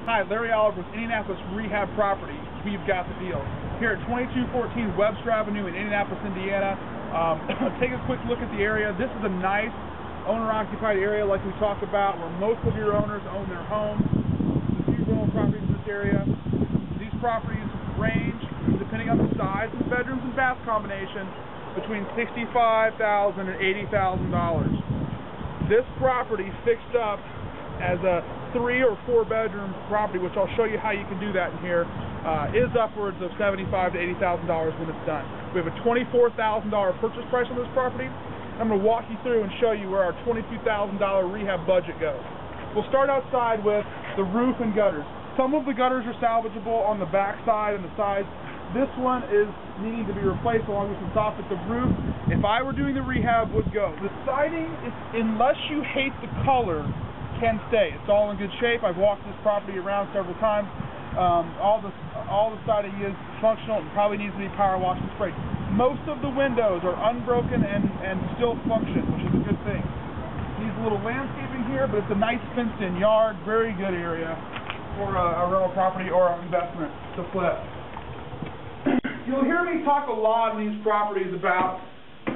Hi, Larry Oliver with Indianapolis Rehab Properties. We've got the deal. Here at 2214 Webster Avenue in Indianapolis, Indiana. Take a quick look at the area. This is a nice owner-occupied area like we talked about, where most of your owners own their homes. There's a few rental properties in this area. These properties range, depending on the size of the bedrooms and bath combination, between $65,000 and $80,000. This property fixed up as a 3 or 4 bedroom property, which I'll show you how you can do that in here, is upwards of $75,000 to $80,000 when it's done. We have a $24,000 purchase price on this property. I'm going to walk you through and show you where our $22,000 rehab budget goes. We'll start outside with the roof and gutters. Some of the gutters are salvageable on the back side and the sides. This one is needing to be replaced along with some soffit. The roof, if I were doing the rehab, would go. The siding, unless you hate the color, can stay. It's all in good shape. I've walked this property around several times. All the siding is functional and probably needs to be power washed and sprayed. Most of the windows are unbroken and still function, which is a good thing. Needs a little landscaping here, but it's a nice fenced-in yard. Very good area for a rental property or an investment to flip. You'll hear me talk a lot in these properties about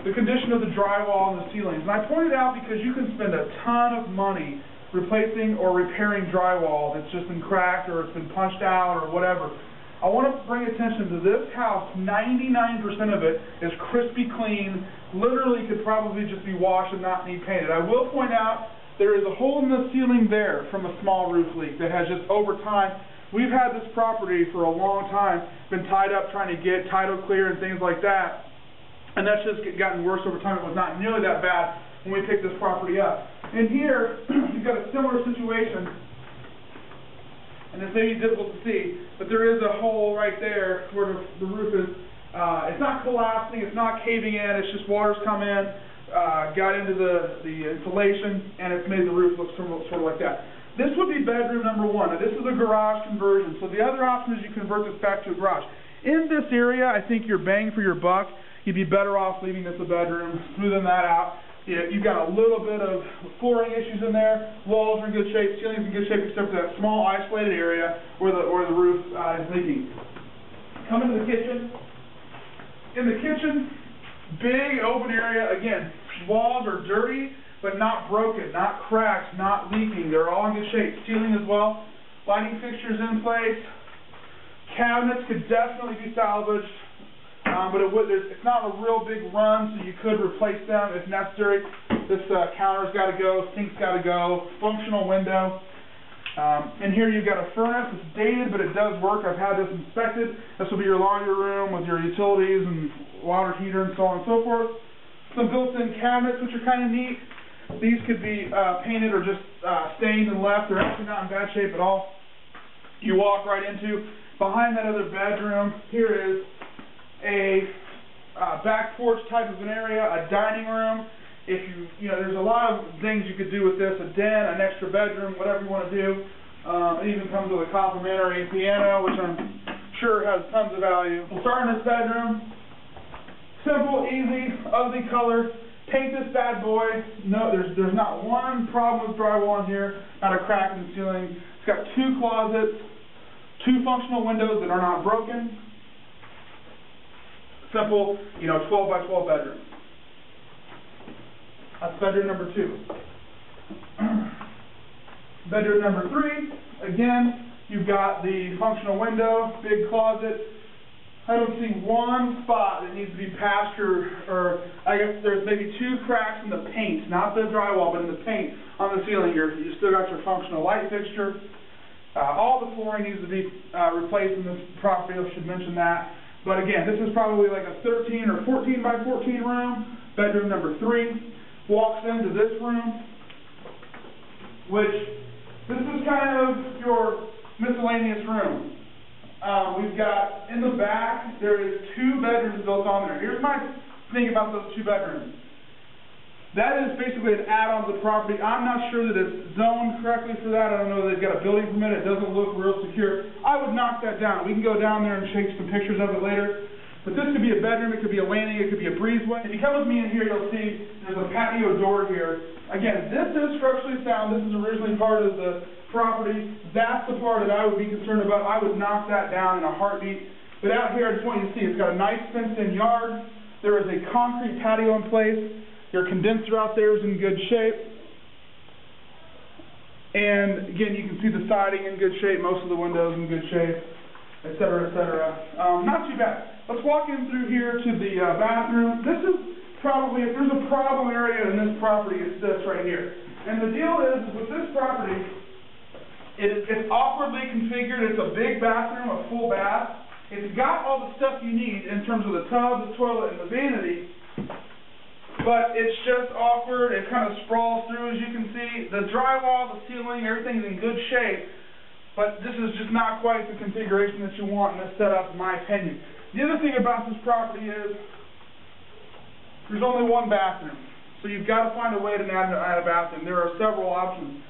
the condition of the drywall and the ceilings. And I pointed out because you can spend a ton of money replacing or repairing drywall that's just been cracked or it's been punched out or whatever. I want to bring attention to this house. 99% of it is crispy clean, literally could probably just be washed and not need painted. I will point out there is a hole in the ceiling there from a small roof leak that has just over time. We've had this property for a long time, been tied up trying to get title clear and things like that, and that's just gotten worse over time. It was not nearly that bad when we picked this property up. And here, you've got a similar situation, and this may be difficult to see, but there is a hole right there where the roof is, it's not collapsing, it's not caving in, it's just water's come in, got into the insulation, and it's made the roof look sort of like that. This would be bedroom number 1. Now this is a garage conversion, so the other option is you convert this back to a garage. In this area, I think you're bang for your buck. You'd be better off leaving this a bedroom, smoothing that out. You've got a little bit of flooring issues in there, walls are in good shape, ceilings in good shape, except for that small isolated area where the roof is leaking. Come into the kitchen. In the kitchen, big open area. Again, walls are dirty, but not broken, not cracked, not leaking. They're all in good shape. Ceiling as well. Lighting fixtures in place. Cabinets could definitely be salvaged. But it's not a real big run, so you could replace them if necessary. This counter's got to go, sink's got to go, functional window. And here you've got a furnace. It's dated, but it does work. I've had this inspected. This will be your laundry room with your utilities and water heater and so on and so forth. Some built-in cabinets, which are kind of neat. These could be painted or just stained and left. They're actually not in bad shape at all. You walk right into, behind that other bedroom, here is a back porch type of an area, a dining room. If there's a lot of things you could do with this, a den, an extra bedroom, whatever you want to do. It even comes with a complimentary piano, which I'm sure has tons of value. We'll start in this bedroom. Simple, easy, ugly color. Paint this bad boy. No, there's not one problem with drywall in here, not a crack in the ceiling. It's got 2 closets, 2 functional windows that are not broken. Simple, 12 by 12 bedroom. That's bedroom number 2. Bedroom number 3, again, you've got the functional window, big closet. I don't see one spot that needs to be patched or I guess there's maybe 2 cracks in the paint, not the drywall, but in the paint on the ceiling here. You still got your functional light fixture. All the flooring needs to be replaced in this property. I should mention that. But again, this is probably like a 13 or 14 by 14 room. Bedroom number 3 walks into this room, which this is kind of your miscellaneous room. We've got in the back, there is 2 bedrooms built on there. Here's my thing about those 2 bedrooms. That is basically an add-on to the property. I'm not sure that it's zoned correctly for that. I don't know that they've got a building permit. It doesn't look real secure. I would knock that down. We can go down there and take some pictures of it later. But this could be a bedroom, it could be a landing, it could be a breezeway. If you come with me in here, you'll see there's a patio door here. Again, this is structurally sound. This is originally part of the property. That's the part that I would be concerned about. I would knock that down in a heartbeat. But out here, I just want you to see, it's got a nice fenced-in yard. There is a concrete patio in place. Your condenser out there is in good shape. And again, you can see the siding in good shape, most of the windows in good shape, et cetera, et cetera. Not too bad. Let's walk in through here to the bathroom. This is probably, if there's a problem area in this property, it's this right here. And the deal is, with this property, it's awkwardly configured. It's a big bathroom, a full bath. It's got all the stuff you need in terms of the tub, the toilet, and the vanity. But it's just awkward. It kind of sprawls through, as you can see. The drywall, the ceiling, everything's in good shape. But this is just not quite the configuration that you want in this setup, in my opinion. The other thing about this property is there's only one bathroom. So you've got to find a way to add a bathroom. There are several options.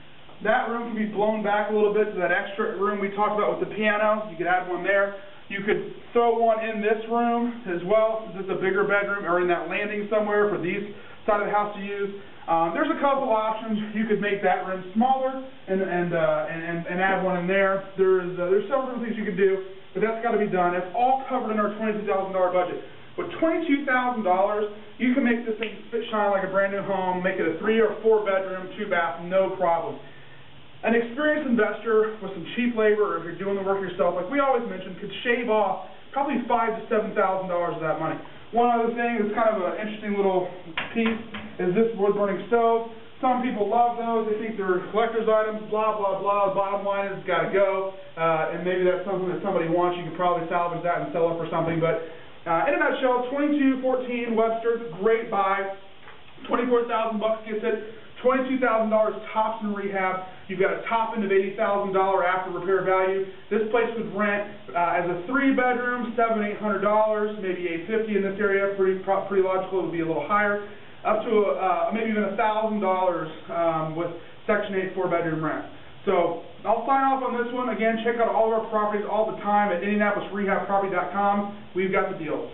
That room can be blown back a little bit to that extra room we talked about with the piano. You could add one there. You could throw one in this room as well, since it's a bigger bedroom, or in that landing somewhere for these side of the house to use. There's a couple options. You could make that room smaller and add one in there. There's several different things you could do, but that's got to be done. It's all covered in our $22,000 budget. With $22,000, you can make this thing spit shine like a brand new home, make it a 3 or 4 bedroom, 2 bath, no problem. An experienced investor with some cheap labor, or if you're doing the work yourself, like we always mention, could shave off probably $5,000 to $7,000 of that money. One other thing that's kind of an interesting little piece is this wood-burning stove. Some people love those. They think they're collector's items, blah, blah, blah. The bottom line is it's got to go. And maybe that's something that somebody wants. You could probably salvage that and sell it for something. But in a nutshell, 2214 Webster, great buy. $24,000 gets it. $22,000 tops in rehab. You've got a top end of $80,000 after repair value. This place would rent as a 3-bedroom, $700, $800, maybe $850 in this area. Pretty logical. It would be a little higher, up to maybe even $1,000 with Section 8 4-bedroom rent. So I'll sign off on this one. Again, check out all of our properties all the time at IndianapolisRehabProperty.com. We've got the deals.